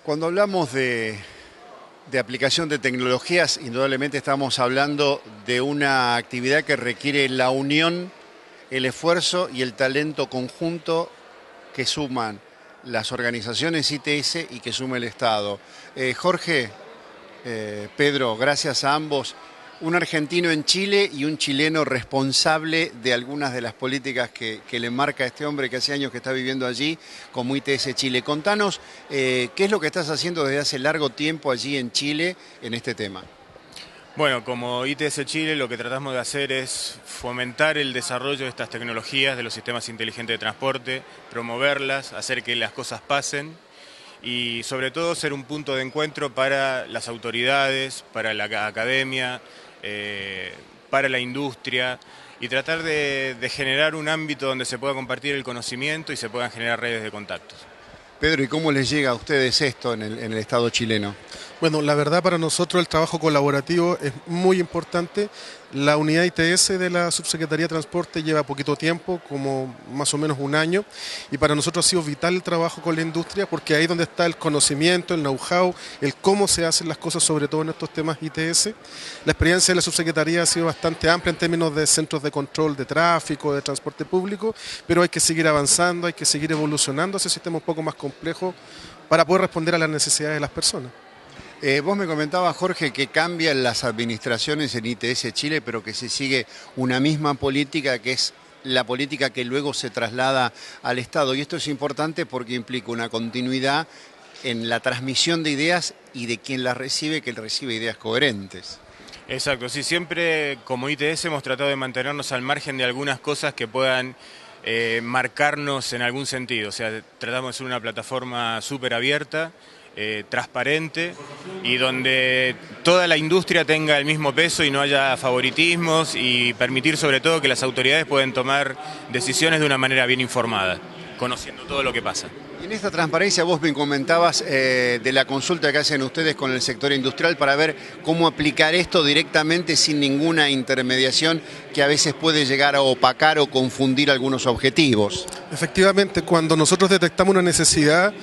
Cuando hablamos de aplicación de tecnologías, indudablemente estamos hablando de una actividad que requiere la unión, el esfuerzo y el talento conjunto que suman las organizaciones ITS y que suma el Estado. Jorge, Pedro, gracias a ambos. Un argentino en Chile y un chileno responsable de algunas de las políticas que le marca a este hombre que hace años que está viviendo allí como ITS Chile. Contanos qué es lo que estás haciendo desde hace largo tiempo allí en Chile en este tema. Bueno, como ITS Chile lo que tratamos de hacer es fomentar el desarrollo de estas tecnologías de los sistemas inteligentes de transporte, promoverlas, hacer que las cosas pasen y sobre todo ser un punto de encuentro para las autoridades, para la academia, para la industria y tratar de generar un ámbito donde se pueda compartir el conocimiento y se puedan generar redes de contactos. Pedro, ¿y cómo les llega a ustedes esto en el Estado chileno? Bueno, la verdad para nosotros el trabajo colaborativo es muy importante. La unidad ITS de la Subsecretaría de Transporte lleva poquito tiempo, como más o menos un año, y para nosotros ha sido vital el trabajo con la industria porque ahí es donde está el conocimiento, el know-how, el cómo se hacen las cosas, sobre todo en estos temas ITS. La experiencia de la Subsecretaría ha sido bastante amplia en términos de centros de control de tráfico, de transporte público, pero hay que seguir avanzando, hay que seguir evolucionando ese sistema un poco más complejo para poder responder a las necesidades de las personas. Vos me comentabas, Jorge, que cambian las administraciones en ITS Chile, pero que se sigue una misma política que es la política que luego se traslada al Estado. Y esto es importante porque implica una continuidad en la transmisión de ideas y de quien las recibe, que recibe ideas coherentes. Exacto, sí, siempre como ITS hemos tratado de mantenernos al margen de algunas cosas que puedan marcarnos en algún sentido. O sea, tratamos de ser una plataforma súper abierta, transparente y donde toda la industria tenga el mismo peso y no haya favoritismos y permitir sobre todo que las autoridades puedan tomar decisiones de una manera bien informada, conociendo todo lo que pasa. En esta transparencia vos me comentabas de la consulta que hacen ustedes con el sector industrial para ver cómo aplicar esto directamente sin ninguna intermediación que a veces puede llegar a opacar o confundir algunos objetivos. Efectivamente, cuando nosotros detectamos una necesidad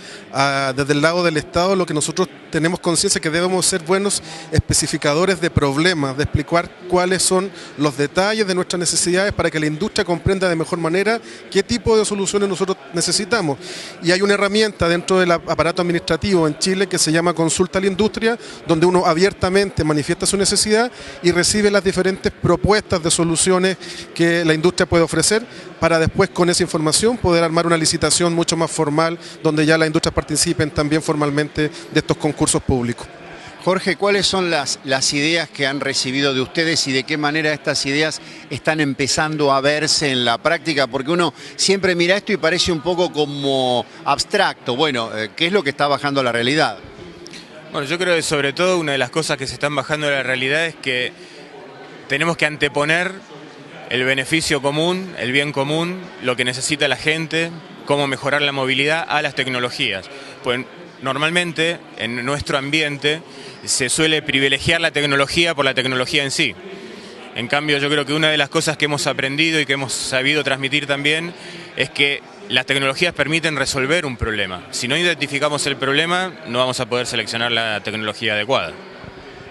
desde el lado del Estado, lo que nosotros tenemos conciencia es que debemos ser buenos especificadores de problemas, de explicar cuáles son los detalles de nuestras necesidades para que la industria comprenda de mejor manera qué tipo de soluciones nosotros necesitamos. Y hay una herramienta dentro del aparato administrativo en Chile que se llama Consulta a la Industria, donde uno abiertamente manifiesta su necesidad y recibe las diferentes propuestas de soluciones que la industria puede ofrecer para después con esa información poder armar una licitación mucho más formal donde ya las industrias participen también formalmente de estos concursos públicos. Jorge, ¿cuáles son las ideas que han recibido de ustedes y de qué manera estas ideas están empezando a verse en la práctica? Porque uno siempre mira esto y parece un poco como abstracto. Bueno, ¿qué es lo que está bajando a la realidad? Bueno, yo creo que sobre todo una de las cosas que se están bajando a la realidad es que tenemos que anteponer el beneficio común, el bien común, lo que necesita la gente, cómo mejorar la movilidad a las tecnologías. Pues normalmente en nuestro ambiente se suele privilegiar la tecnología por la tecnología en sí. En cambio, yo creo que una de las cosas que hemos aprendido y que hemos sabido transmitir también es que las tecnologías permiten resolver un problema. Si no identificamos el problema, no vamos a poder seleccionar la tecnología adecuada.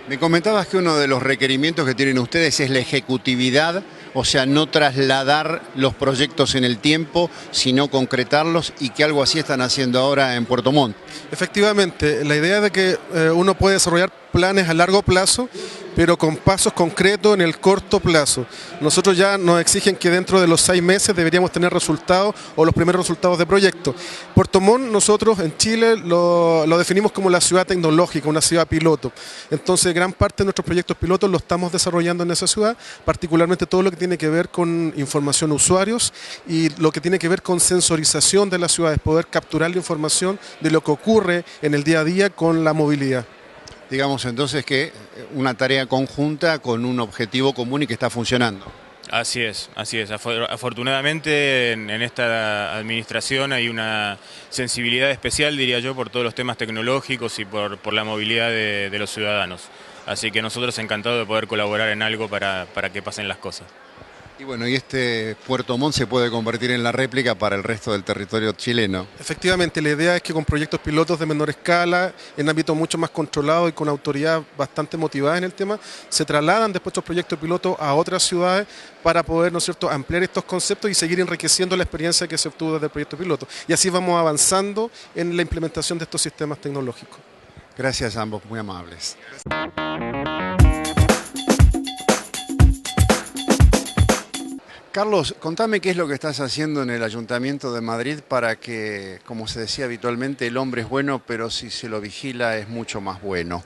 Me comentabas que uno de los requerimientos que tienen ustedes es la ejecutividad, o sea, no trasladar los proyectos en el tiempo, sino concretarlos, y que algo así están haciendo ahora en Puerto Montt. Efectivamente, la idea de que uno puede desarrollar planes a largo plazo, pero con pasos concretos en el corto plazo. Nosotros ya nos exigen que dentro de los 6 meses deberíamos tener resultados o los primeros resultados de proyecto. Puerto Montt nosotros en Chile lo definimos como la ciudad tecnológica, una ciudad piloto. Entonces gran parte de nuestros proyectos pilotos los estamos desarrollando en esa ciudad, particularmente todo lo que tiene que ver con información a usuarios y lo que tiene que ver con sensorización de las ciudades, poder capturar la información de lo que ocurre en el día a día con la movilidad. Digamos entonces que una tarea conjunta con un objetivo común y que está funcionando. Así es, así es. Afortunadamente en esta administración hay una sensibilidad especial, diría yo, por todos los temas tecnológicos y por la movilidad de los ciudadanos. Así que nosotros encantados de poder colaborar en algo para que pasen las cosas. Y bueno, y este Puerto Montt se puede convertir en la réplica para el resto del territorio chileno. Efectivamente, la idea es que con proyectos pilotos de menor escala, en ámbitos mucho más controlados y con autoridad bastante motivada en el tema, se trasladan después estos proyectos pilotos a otras ciudades para poder, ¿no es cierto?, ampliar estos conceptos y seguir enriqueciendo la experiencia que se obtuvo desde el proyecto piloto. Y así vamos avanzando en la implementación de estos sistemas tecnológicos. Gracias a ambos, muy amables. Carlos, contame qué es lo que estás haciendo en el Ayuntamiento de Madrid para que, como se decía habitualmente, el hombre es bueno, pero si se lo vigila es mucho más bueno.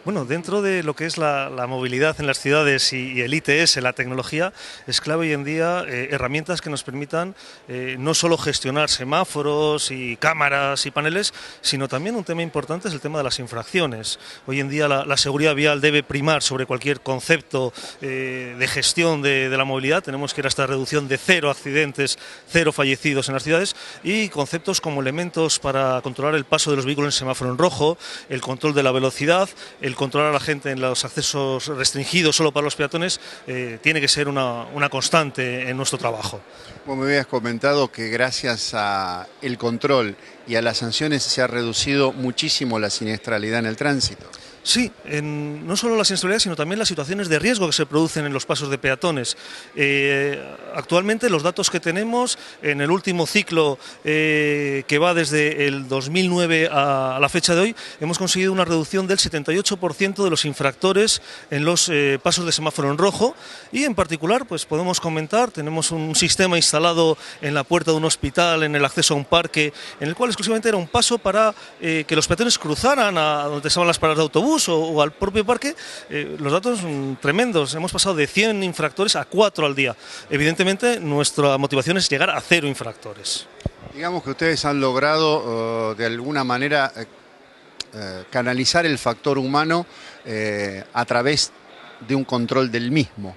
Bueno, dentro de lo que es la movilidad en las ciudades y el ITS, la tecnología, es clave hoy en día herramientas que nos permitan no solo gestionar semáforos y cámaras y paneles, sino también un tema importante es el tema de las infracciones. Hoy en día la seguridad vial debe primar sobre cualquier concepto de gestión de la movilidad. Tenemos que ir a esta reducción de 0 accidentes, 0 fallecidos en las ciudades y conceptos como elementos para controlar el paso de los vehículos en semáforo en rojo, el control de la velocidad, el controlar a la gente en los accesos restringidos solo para los peatones, tiene que ser una constante en nuestro trabajo. Vos me habías comentado que gracias al control y a las sanciones se ha reducido muchísimo la siniestralidad en el tránsito. Sí, no solo la siniestralidad, sino también las situaciones de riesgo que se producen en los pasos de peatones. Actualmente los datos que tenemos en el último ciclo que va desde el 2009 a la fecha de hoy, hemos conseguido una reducción del 78% de los infractores en los pasos de semáforo en rojo y en particular pues podemos comentar, tenemos un sistema instalado en la puerta de un hospital, en el acceso a un parque, en el cual exclusivamente era un paso para que los peatones cruzaran a donde estaban las paradas de autobús o al propio parque. Los datos tremendos, hemos pasado de 100 infractores a 4 al día. Evidentemente nuestra motivación es llegar a 0 infractores. Digamos que ustedes han logrado de alguna manera canalizar el factor humano a través de un control del mismo.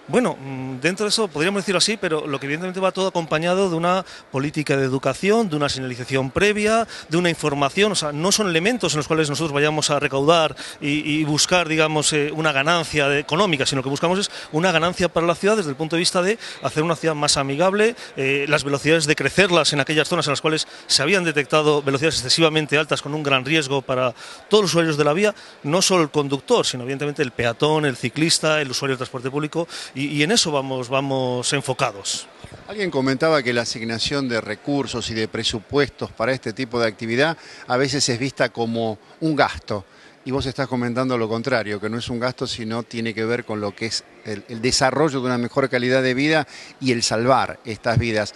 Bueno, dentro de eso podríamos decirlo así, pero lo que evidentemente va todo acompañado de una política de educación, de una señalización previa, de una información. O sea, no son elementos en los cuales nosotros vayamos a recaudar y buscar, digamos, una ganancia económica, sino que buscamos es una ganancia para la ciudad desde el punto de vista de hacer una ciudad más amigable, las velocidades de crecerlas en aquellas zonas en las cuales se habían detectado velocidades excesivamente altas con un gran riesgo para todos los usuarios de la vía, no solo el conductor, sino evidentemente el peatón, el ciclista, el usuario del transporte público. Y en eso vamos enfocados. Alguien comentaba que la asignación de recursos y de presupuestos para este tipo de actividad a veces es vista como un gasto. Y vos estás comentando lo contrario, que no es un gasto, sino tiene que ver con lo que es el desarrollo de una mejor calidad de vida y el salvar estas vidas.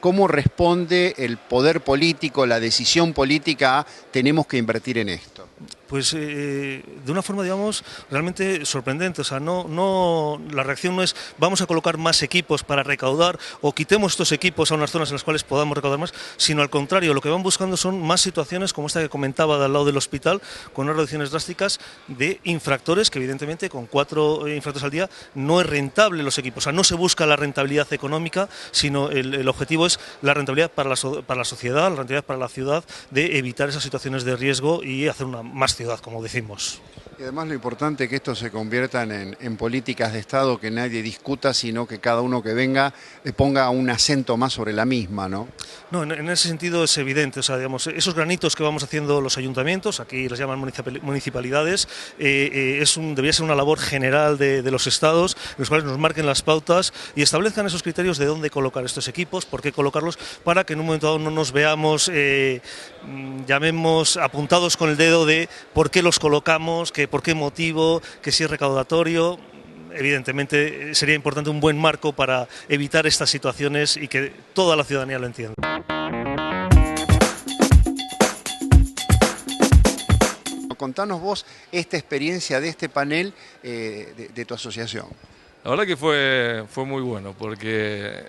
¿Cómo responde el poder político, la decisión política a tenemos que invertir en esto? Pues de una forma, digamos, realmente sorprendente. O sea, la reacción no es vamos a colocar más equipos para recaudar o quitemos estos equipos a unas zonas en las cuales podamos recaudar más, sino al contrario, lo que van buscando son más situaciones como esta que comentaba de al lado del hospital, con unas reducciones drásticas de infractores, que evidentemente con 4 infractores al día no es rentable los equipos. O sea, no se busca la rentabilidad económica, sino el objetivo es la rentabilidad para la sociedad, la rentabilidad para la ciudad, de evitar esas situaciones de riesgo y hacer una más ciudad, como decimos. Y además lo importante es que esto se conviertan en políticas de Estado que nadie discuta, sino que cada uno que venga le ponga un acento más sobre la misma, ¿no? No, en ese sentido es evidente. O sea, digamos, esos granitos que vamos haciendo los ayuntamientos, aquí les llaman municipalidades, debería ser una labor general de los estados, en los cuales nos marquen las pautas y establezcan esos criterios de dónde colocar estos equipos, por qué colocarlos, para que en un momento dado no nos veamos, llamemos, apuntados con el dedo de por qué los colocamos, por qué motivo, que si es recaudatorio. Evidentemente sería importante un buen marco para evitar estas situaciones y que toda la ciudadanía lo entienda. Contanos vos esta experiencia de este panel de tu asociación. La verdad que fue muy bueno porque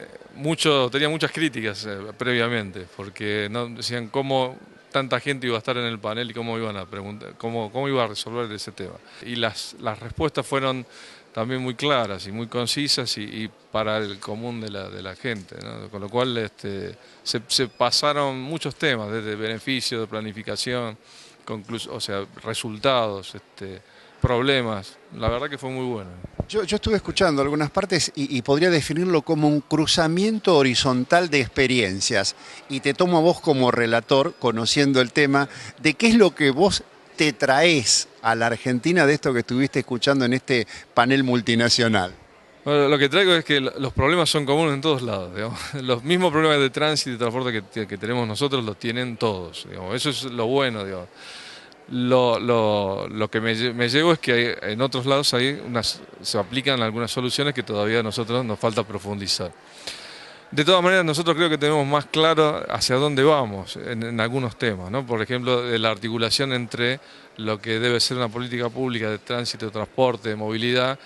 tenía muchas críticas previamente, porque no decían cómo tanta gente iba a estar en el panel y cómo iban a preguntar, cómo iba a resolver ese tema. Y las respuestas fueron también muy claras y muy concisas y para el común de la gente, ¿no? Con lo cual se pasaron muchos temas, desde beneficios, de planificación, resultados, problemas. La verdad que fue muy bueno. Yo estuve escuchando algunas partes y podría definirlo como un cruzamiento horizontal de experiencias. Y te tomo a vos como relator, conociendo el tema, de qué es lo que vos te traes a la Argentina de esto que estuviste escuchando en este panel multinacional. Bueno, lo que traigo es que los problemas son comunes en todos lados, digamos. Los mismos problemas de tránsito y de transporte que tenemos nosotros los tienen todos, digamos. Eso es lo bueno, digamos. Lo que me llevo es que en otros lados se aplican algunas soluciones que todavía a nosotros nos falta profundizar. De todas maneras, nosotros creo que tenemos más claro hacia dónde vamos en algunos temas, ¿no? Por ejemplo, de la articulación entre lo que debe ser una política pública de tránsito, de transporte, de movilidad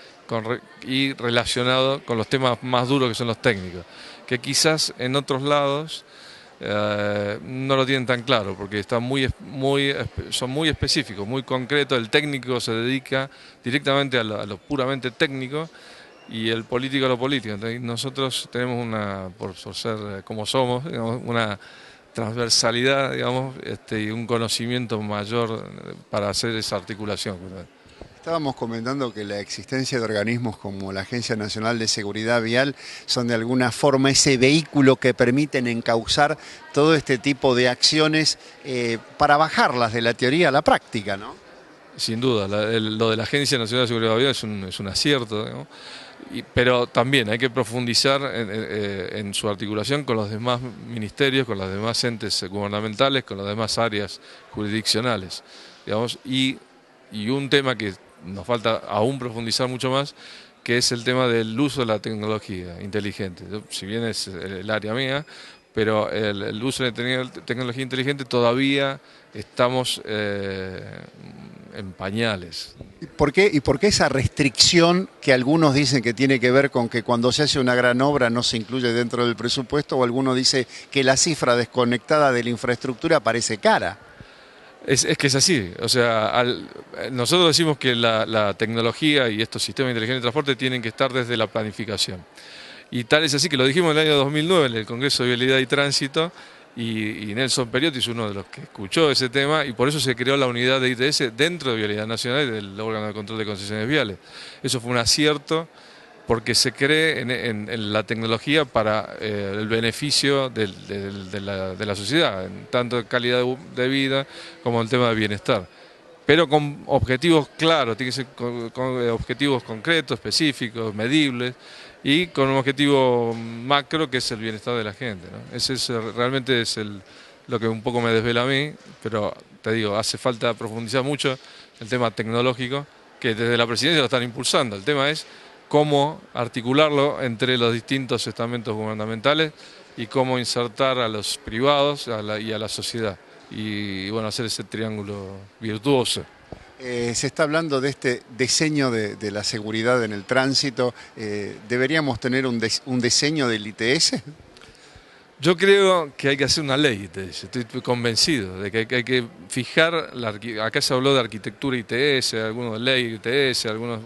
y relacionado con los temas más duros que son los técnicos, que quizás en otros lados no lo tienen tan claro, porque son muy específicos, muy concretos. El técnico se dedica directamente a lo puramente técnico y el político a lo político. Entonces, nosotros tenemos por ser como somos, digamos, una transversalidad, digamos, y un conocimiento mayor para hacer esa articulación. Estábamos comentando que la existencia de organismos como la Agencia Nacional de Seguridad Vial son de alguna forma ese vehículo que permiten encauzar todo este tipo de acciones para bajarlas de la teoría a la práctica, ¿no? Sin duda, lo de la Agencia Nacional de Seguridad Vial es un acierto, ¿no? Pero también hay que profundizar en su articulación con los demás ministerios, con los demás entes gubernamentales, con las demás áreas jurisdiccionales, digamos, y un tema que nos falta aún profundizar mucho más, que es el tema del uso de la tecnología inteligente. Si bien es el área mía, pero el uso de tecnología inteligente todavía estamos en pañales. ¿Y por qué esa restricción que algunos dicen que tiene que ver con que cuando se hace una gran obra no se incluye dentro del presupuesto, o alguno dice que la cifra desconectada de la infraestructura parece cara? Es que es así, o sea, nosotros decimos que la tecnología y estos sistemas inteligentes de transporte tienen que estar desde la planificación. Y tal es así que lo dijimos en el año 2009 en el Congreso de Vialidad y Tránsito, y Nelson Periotti es uno de los que escuchó ese tema, y por eso se creó la unidad de ITS dentro de Vialidad Nacional y del órgano de control de concesiones viales. Eso fue un acierto, porque se cree en la tecnología para el beneficio de la sociedad, en tanto calidad de vida como el tema de bienestar. Pero con objetivos claros, tiene que ser con objetivos concretos, específicos, medibles, y con un objetivo macro que es el bienestar de la gente, ¿no? Realmente es lo que un poco me desvela a mí, pero te digo, hace falta profundizar mucho el tema tecnológico, que desde la presidencia lo están impulsando. El tema es cómo articularlo entre los distintos estamentos gubernamentales y cómo insertar a los privados y a la sociedad. Y bueno, hacer ese triángulo virtuoso. Se está hablando de este diseño de la seguridad en el tránsito. ¿Deberíamos tener un diseño del ITS? Yo creo que hay que hacer una ley ITS, estoy convencido de que hay que fijar, acá se habló de arquitectura ITS, algunos de ley ITS, algunos...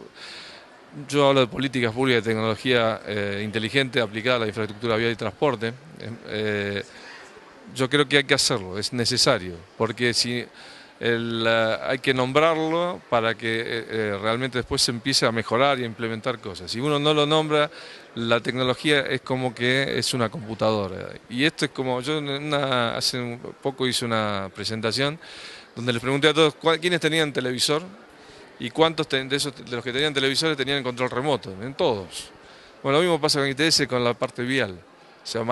Yo hablo de políticas públicas de tecnología inteligente aplicada a la infraestructura vial y transporte. Yo creo que hay que hacerlo, es necesario, porque si hay que nombrarlo para que realmente después se empiece a mejorar y a implementar cosas. Si uno no lo nombra, la tecnología es como que es una computadora. Y esto es como, yo hace un poco hice una presentación donde les pregunté a todos quiénes tenían televisor y cuántos de los que tenían televisores tenían control remoto. En todos. Bueno, lo mismo pasa con ITS, con la parte vial. O sea,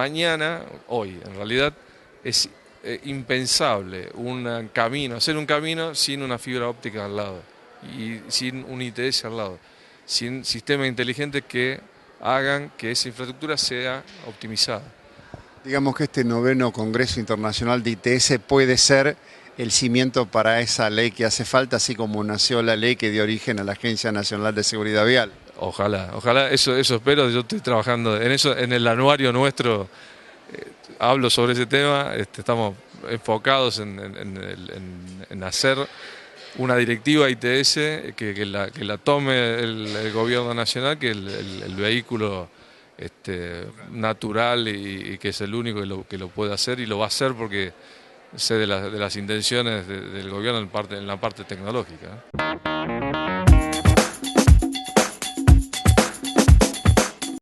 hoy en realidad, es impensable hacer un camino sin una fibra óptica al lado y sin un ITS al lado, sin sistemas inteligentes que hagan que esa infraestructura sea optimizada. Digamos que este 9º Congreso Internacional de ITS puede ser el cimiento para esa ley que hace falta, así como nació la ley que dio origen a la Agencia Nacional de Seguridad Vial. Ojalá, eso espero. Yo estoy trabajando en eso, en el anuario nuestro hablo sobre ese tema. Estamos enfocados en hacer una directiva ITS que la tome el gobierno nacional, que el vehículo natural y que es el único que lo puede hacer, y lo va a hacer porque sé de las intenciones del gobierno en la parte tecnológica.